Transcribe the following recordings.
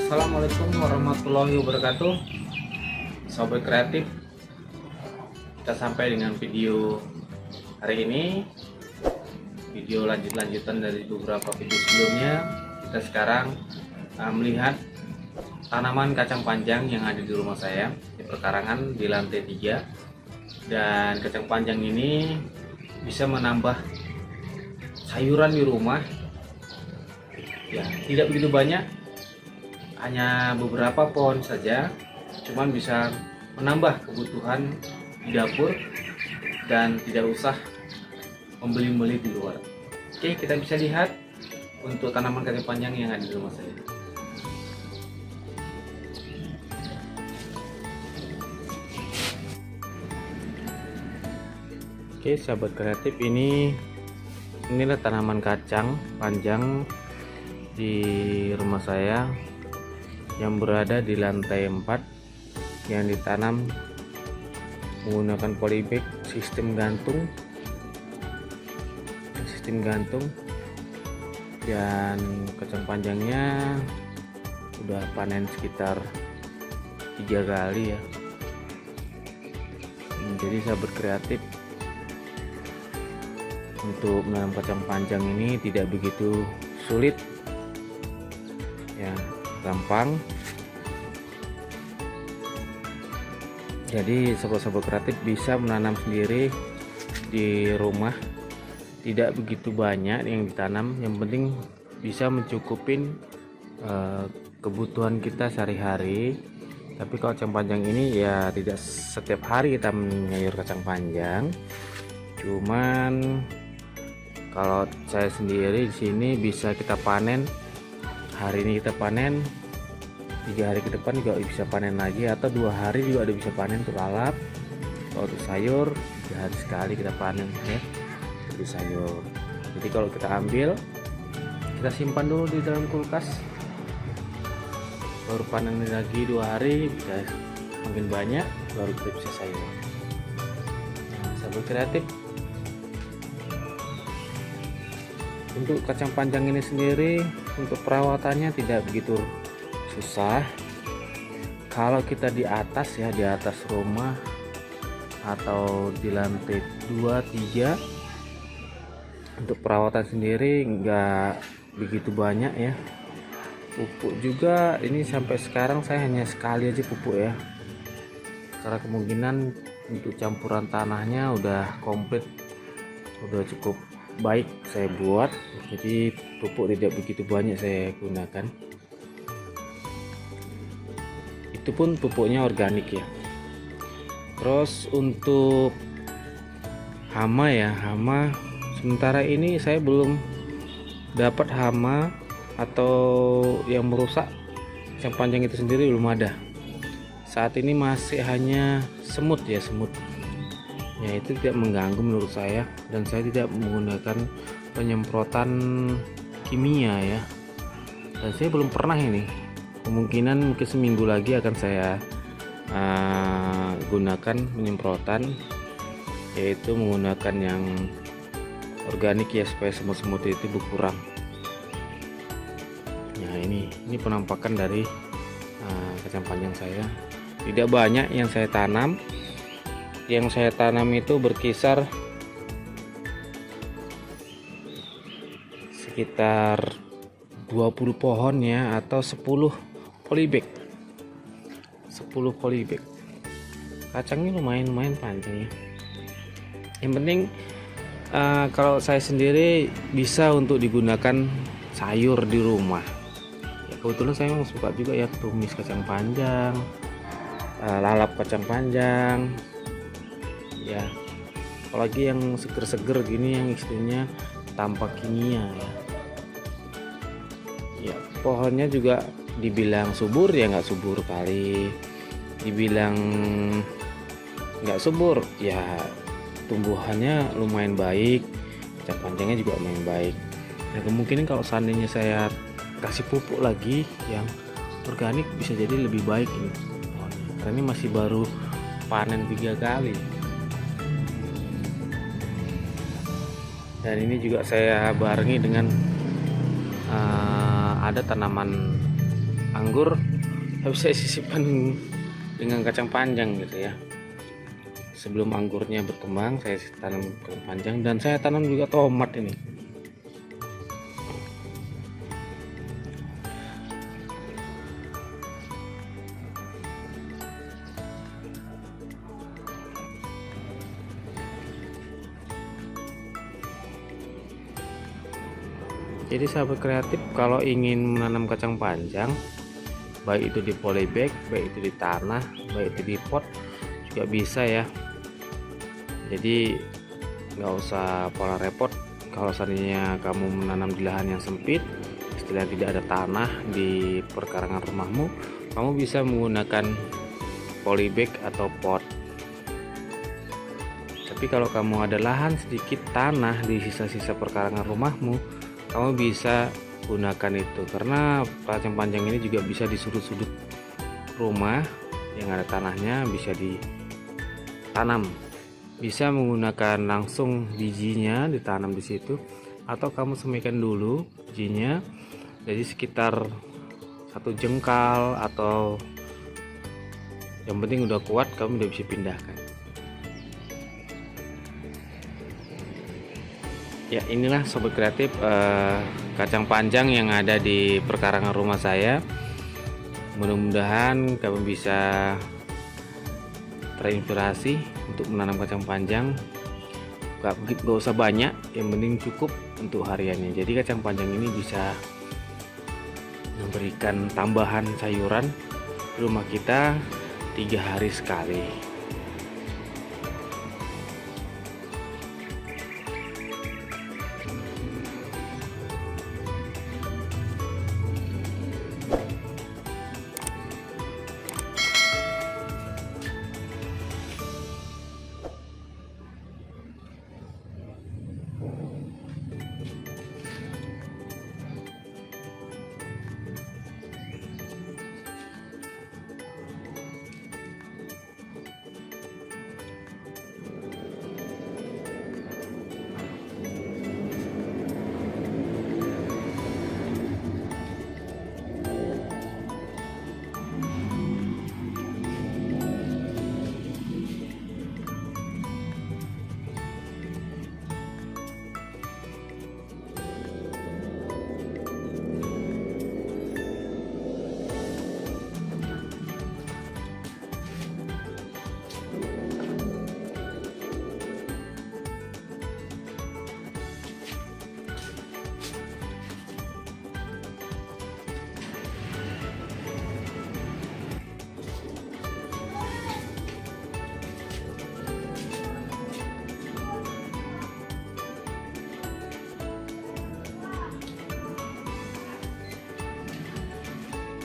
Assalamualaikum warahmatullahi wabarakatuh, Sobat Kreatif. Kita sampai dengan video hari ini, video lanjutan dari beberapa video sebelumnya. Kita sekarang melihat tanaman kacang panjang yang ada di rumah saya di perkarangan di lantai 3. Dan kacang panjang ini bisa menambah sayuran di rumah ya, tidak begitu banyak, hanya beberapa pohon saja, cuman bisa menambah kebutuhan di dapur dan tidak usah membeli-beli di luar. Oke, kita bisa lihat untuk tanaman kacang panjang yang ada di rumah saya. Oke, sahabat kreatif, inilah tanaman kacang panjang di rumah saya yang berada di lantai 4, yang ditanam menggunakan polybag sistem gantung, dan kacang panjangnya udah panen sekitar 3 kali ya. Jadi sahabat kreatif, untuk menanam kacang panjang ini tidak begitu sulit ya, gampang. Jadi sobat-sobat kreatif bisa menanam sendiri di rumah, tidak begitu banyak yang ditanam, yang penting bisa mencukupin kebutuhan kita sehari-hari. Tapi kalau kacang panjang ini ya tidak setiap hari kita menyayur kacang panjang, cuman kalau saya sendiri di sini bisa kita panen. Hari ini kita panen, 3 hari ke depan juga bisa panen lagi, atau 2 hari juga ada bisa panen untuk lalap. Kalau untuk sayur 3 hari sekali kita panen ya, untuk sayur. Jadi kalau kita ambil, kita simpan dulu di dalam kulkas, baru panen lagi 2 hari, bisa makin banyak, baru kita bisa sayur. Sahabat kreatif, untuk kacang panjang ini sendiri, untuk perawatannya tidak begitu susah. Kalau kita di atas ya, di atas rumah atau di lantai 2, 3, untuk perawatan sendiri nggak begitu banyak ya. Pupuk juga ini sampai sekarang saya hanya sekali aja pupuk ya, karena kemungkinan untuk campuran tanahnya udah komplit, udah cukup baik saya buat, jadi pupuk tidak begitu banyak saya gunakan. Itu pun pupuknya organik ya. Terus untuk hama ya, hama sementara ini saya belum dapat hama atau yang merusak kacang panjang itu sendiri, belum ada. Saat ini masih hanya semut ya, semut ya, itu tidak mengganggu menurut saya, dan saya tidak menggunakan penyemprotan kimia ya. Dan saya belum pernah ini, kemungkinan mungkin seminggu lagi akan saya gunakan penyemprotan, yaitu menggunakan yang organik ya, supaya semut-semut itu berkurang. Nah ini penampakan dari kacang panjang saya. Tidak banyak yang saya tanam. Yang saya tanam itu berkisar sekitar 20 pohon ya, atau 10 polybag. Kacangnya lumayan panjang ya. Yang penting kalau saya sendiri bisa untuk digunakan sayur di rumah ya. Kebetulan saya memang suka juga ya tumis kacang panjang, lalap kacang panjang ya, apalagi yang seger-seger gini, yang istilahnya tanpa kimia ya. Pohonnya juga dibilang subur ya nggak subur kali, dibilang nggak subur ya, tumbuhannya lumayan baik, kacang panjangnya juga lumayan baik. Nah kemungkinan kalau seandainya saya kasih pupuk lagi yang organik, bisa jadi lebih baik ini, karena ini masih baru panen 3 kali. Dan ini juga saya barengi dengan ada tanaman anggur, tapi saya sisipkan dengan kacang panjang gitu ya. Sebelum anggurnya berkembang saya tanam kacang panjang, dan saya tanam juga tomat ini. Jadi sahabat kreatif, kalau ingin menanam kacang panjang, baik itu di polybag, baik itu di tanah, baik itu di pot, juga bisa ya. Jadi nggak usah pola repot. Kalau seandainya kamu menanam di lahan yang sempit, istilahnya tidak ada tanah di perkarangan rumahmu, kamu bisa menggunakan polybag atau pot. Tapi kalau kamu ada lahan sedikit tanah di sisa-sisa perkarangan rumahmu, kamu bisa gunakan itu, karena kacang panjang ini juga bisa di sudut-sudut rumah yang ada tanahnya bisa ditanam. Bisa menggunakan langsung bijinya ditanam di situ, atau kamu semaikan dulu bijinya, jadi sekitar 1 jengkal, atau yang penting udah kuat kamu udah bisa pindahkan. Ya, inilah sobat kreatif kacang panjang yang ada di perkarangan rumah saya. Mudah-mudahan kamu bisa terinspirasi untuk menanam kacang panjang. Gak usah banyak, yang penting cukup untuk hariannya. Jadi kacang panjang ini bisa memberikan tambahan sayuran di rumah kita 3 hari sekali.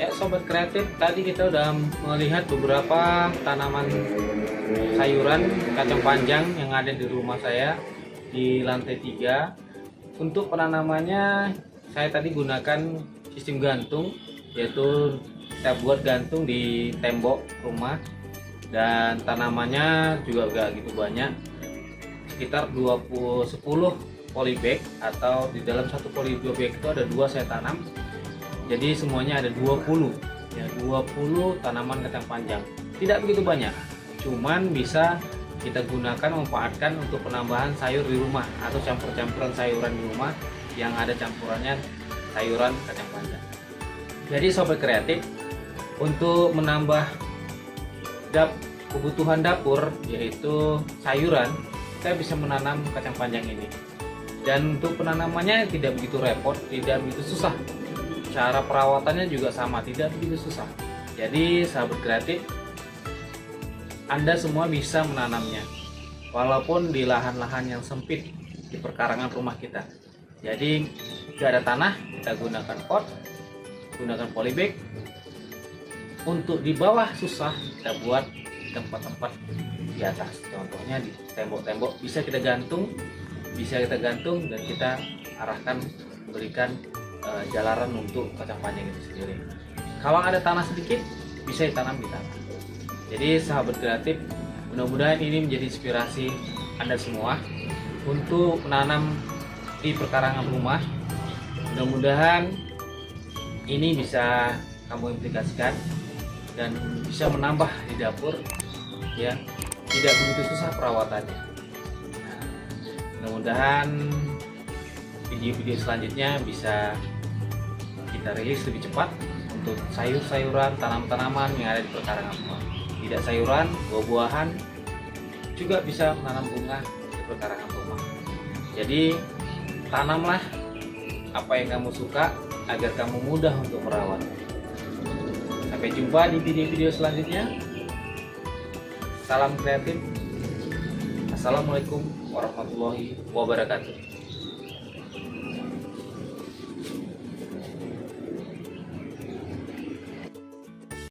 Ya sobat kreatif, tadi kita udah melihat beberapa tanaman sayuran kacang panjang yang ada di rumah saya di lantai 3. Untuk penanamannya saya tadi gunakan sistem gantung, yaitu kita buat gantung di tembok rumah, dan tanamannya juga gak gitu banyak, sekitar 10 polybag, atau di dalam satu polybag itu ada 2 saya tanam. Jadi semuanya ada 20 ya, 20 tanaman kacang panjang. Tidak begitu banyak, cuman bisa kita gunakan memanfaatkan untuk penambahan sayur di rumah, atau campur-campuran sayuran di rumah yang ada campurannya sayuran kacang panjang. Jadi sobat kreatif, untuk menambah kebutuhan dapur yaitu sayuran, kita bisa menanam kacang panjang ini. Dan untuk penanamannya tidak begitu repot, tidak begitu susah. Cara perawatannya juga sama, tidak begitu susah. Jadi sahabat kreatif, Anda semua bisa menanamnya walaupun di lahan-lahan yang sempit di perkarangan rumah kita. Jadi tidak ada tanah, kita gunakan pot, gunakan polybag. Untuk di bawah susah, kita buat tempat-tempat di atas. Contohnya di tembok-tembok bisa kita gantung, dan kita arahkan, berikan jalaran untuk kacang panjang itu sendiri. Kalau ada tanah sedikit, bisa ditanam di tanah. Jadi sahabat kreatif, mudah-mudahan ini menjadi inspirasi Anda semua untuk menanam di perkarangan rumah. Mudah-mudahan ini bisa kamu implikasikan dan bisa menambah di dapur, ya, tidak begitu susah perawatannya. Nah, mudah-mudahan video-video selanjutnya bisa kita rilis lebih cepat untuk sayur-sayuran, tanam-tanaman yang ada di perkarangan rumah. Tidak sayuran, buah-buahan juga bisa menanam bunga di perkarangan rumah. Jadi tanamlah apa yang kamu suka agar kamu mudah untuk merawat. Sampai jumpa di video-video selanjutnya. Salam kreatif. Assalamualaikum warahmatullahi wabarakatuh.